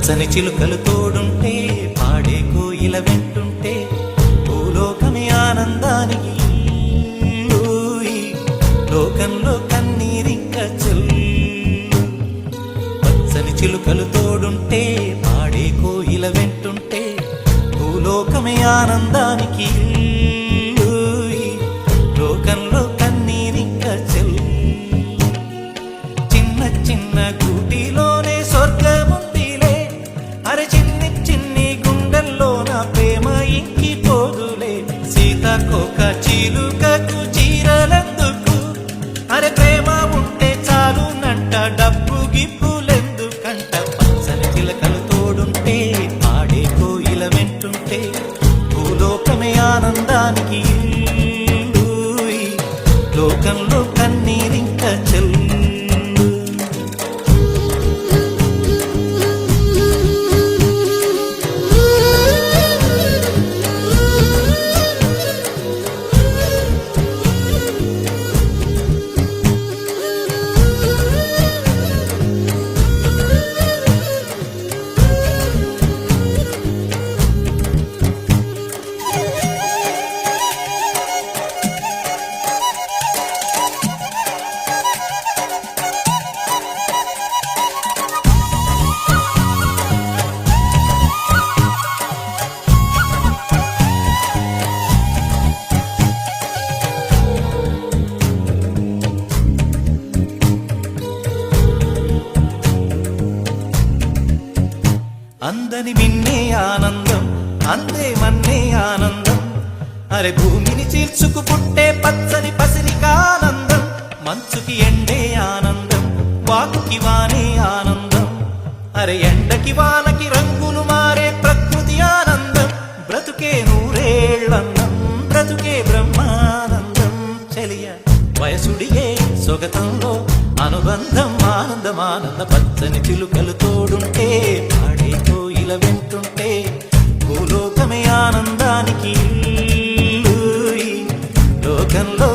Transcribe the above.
పచ్చని చిలుకలు తోడుంటే పాడే కోయిల వెంటుంటే భూలోకమే ఆనందానికి ఊయి, లోకంలో కన్నీరింక చెల్లు. పచ్చని చిలుకలు తోడుంటే పాడే కోయిల వెంటుంటే భూలోకమే ఆనందానికి ఊయి, లోకంలో కన్నీరింక చెల్లు. చిన్న చిన్న గూటిలోనే స్వర్గముందిలే, అరే చిన్ని చిన్ని గుండెల్లో నా ప్రేమ ఇంకిపోదులే. సీతాకోక చిలుకకు చీరలెందుకు, అరే ప్రేమ ఉంటే చాలునంట, డబ్బు గిప్పులెందుకంట. పచ్చని చిలకలు తోడుంటే పాడే కోయిల వెంటుంటే భూలోకమే ఆనందానికి ఊయి, లోకంలో కన్నీరింక చెల్లు. అందని మిన్నే ఆనందం, అందే మన్నే ఆనందం, అరే భూమిని చీల్చుకు పుట్టే పచ్చని పసిరికానందం. మంచుకి ఎండే ఆనందం, వాకుకి వానే ఆనందం, అరే ఎండకి వానకి రంగులు మారే ప్రకృతి ఆనందం. బ్రతుకే నూరేళ్ళందం, బ్రతుకే బ్రహ్మానందం. చెలియ వయసుడిగే సొగతంలో అనుబంధం, ఆనందమానంద. పచ్చని చిలుకలు తోడుంటే పాడే కోయిల వెంటుంటే భూలోకమే ఆనందానికి ఊయి, లోకంలో